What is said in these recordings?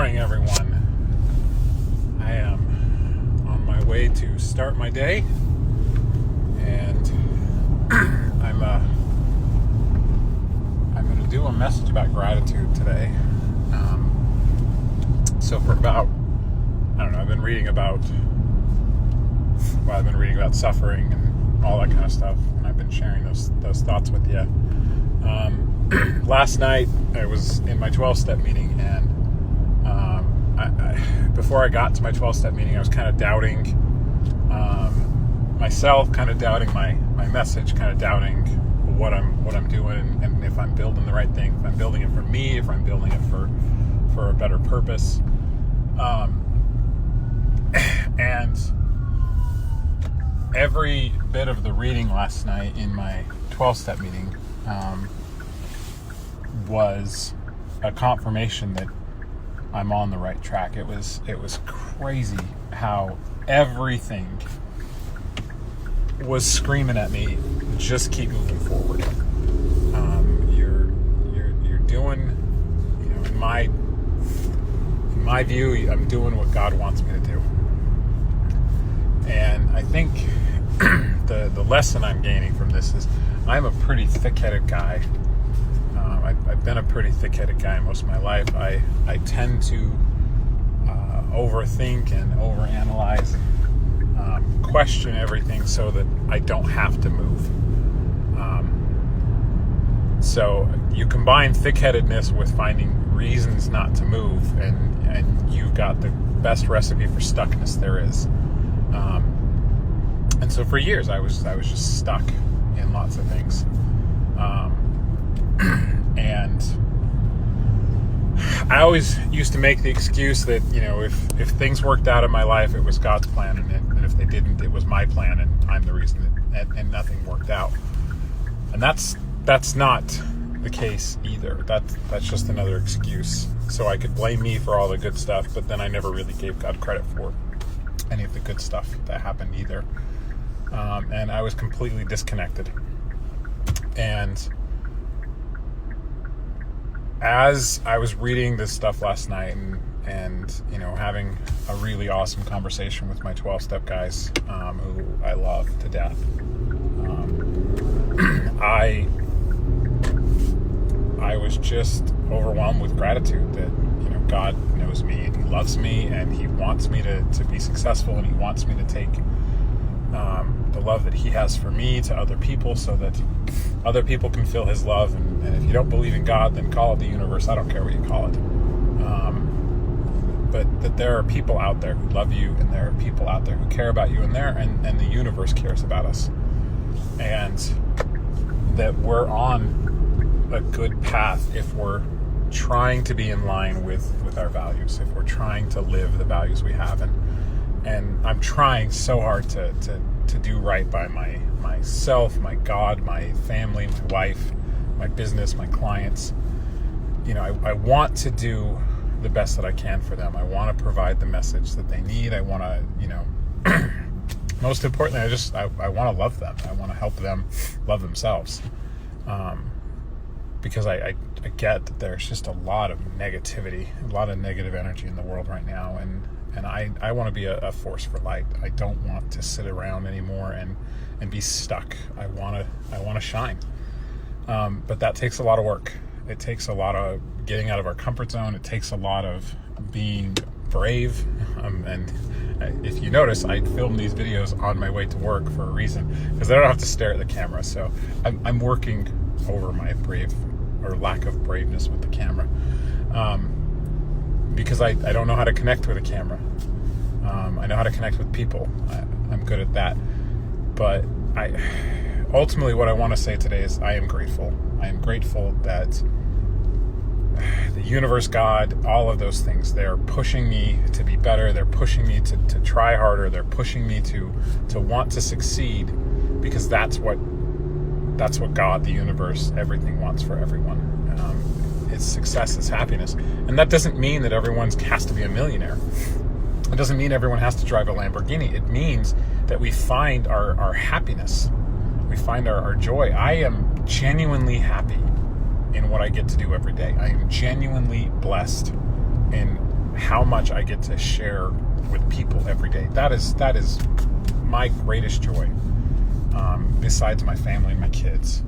morning, everyone. I am on my way to start my day, and I'm going to do a message about gratitude today. So for about, I've been reading about suffering and all that kind of stuff, and I've been sharing those thoughts with you. Last night I was in my 12-step meeting, and before I got to my 12-step meeting, I was kind of doubting myself, kind of doubting my message, kind of doubting what I'm doing, and if I'm building the right thing, if I'm building it for me, if I'm building it for a better purpose. And every bit of the reading last night in my 12-step meeting was a confirmation that I'm on the right track. It was crazy how everything was screaming at me, just keep moving forward. You're doing, in my view, I'm doing what God wants me to do. And I think the lesson I'm gaining from this is I'm a pretty thick-headed guy. I've been a pretty thick-headed guy most of my life. I tend to overthink and overanalyze and question everything so that I don't have to move. So you combine thick-headedness with finding reasons not to move, and you've got the best recipe for stuckness there is. And so for years I was just stuck in lots of things. And I always used to make the excuse that, if things worked out in my life, it was God's plan, and if they didn't, it was my plan, and I'm the reason that and nothing worked out. And that's not the case either. That's just another excuse. So I could blame me for all the good stuff, but then I never really gave God credit for any of the good stuff that happened either. And I was completely disconnected. And as I was reading this stuff last night and having a really awesome conversation with my 12-step guys, who I love to death, I was just overwhelmed with gratitude that God knows me, and He loves me, and He wants me to be successful, and He wants me to take the love that He has for me to other people, so that other people can feel His love. And if you don't believe in God, then call it the universe. I don't care what you call it. But that there are people out there who love you, and there are people out there who care about you, and the universe cares about us, and that we're on a good path if we're trying to be in line with our values, if we're trying to live the values we have. And I'm trying so hard to do right by myself, my God, my family, my wife, my business, my clients. I want to do the best that I can for them. I want to provide the message that they need. I want to, most importantly, I want to love them. I want to help them love themselves. Because I get that there's just a lot of negativity, a lot of negative energy in the world right now, and I want to be a force for light. I don't want to sit around anymore and be stuck. I want to shine. But that takes a lot of work. It takes a lot of getting out of our comfort zone. It takes a lot of being brave. And if you notice, I film these videos on my way to work for a reason, because I don't have to stare at the camera. So I'm working over my lack of braveness with the camera, because I don't know how to connect with a camera. I know how to connect with people. I'm good at that. But ultimately what I want to say today is I am grateful. I am grateful that the universe, God, all of those things, they're pushing me to be better. They're pushing me to try harder. They're pushing me to want to succeed, because that's what God, the universe, everything wants for everyone. It's success, it's happiness. And that doesn't mean that everyone has to be a millionaire. It doesn't mean everyone has to drive a Lamborghini. It means that we find our happiness. We find our joy. I am genuinely happy in what I get to do every day. I am genuinely blessed in how much I get to share with people every day. That is my greatest joy, besides my family and my kids.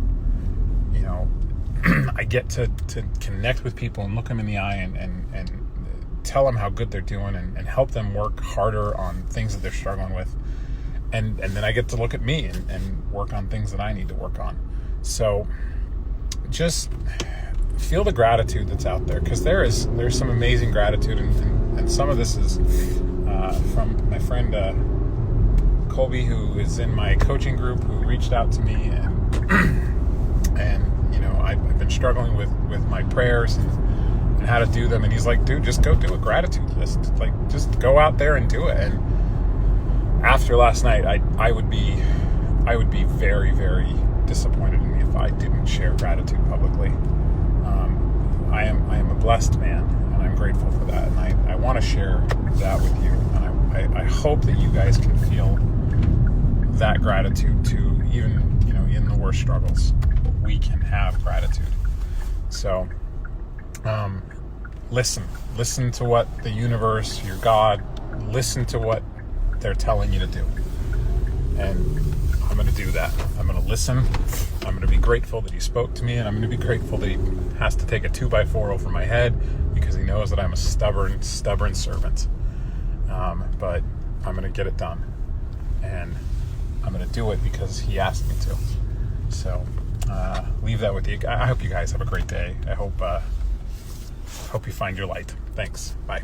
You know, I get to connect with people and look them in the eye and tell them how good they're doing and help them work harder on things that they're struggling with. And then I get to look at me and work on things that I need to work on. So just feel the gratitude that's out there, because there's some amazing gratitude, and some of this is from my friend Colby, who is in my coaching group, who reached out to me, and you know, I've been struggling with my prayers and how to do them, and he's like, dude, just go do a gratitude list. Like, just go out there and do it. And after last night, I would be very, very disappointed in me if I didn't share gratitude publicly. I am a blessed man, and I'm grateful for that, and I want to share that with you, and I hope that you guys can feel that gratitude too. Even, you know, in the worst struggles, we can have gratitude. So listen to what the universe, your God, listen to what they're telling you to do, and I'm going to do that. I'm going to listen. I'm going to be grateful that he spoke to me, and I'm going to be grateful that he has to take a 2x4 over my head, because he knows that I'm a stubborn servant. But I'm going to get it done, and I'm going to do it because he asked me to. So leave that with you. I hope you guys have a great day. I hope you find your light. Thanks. Bye.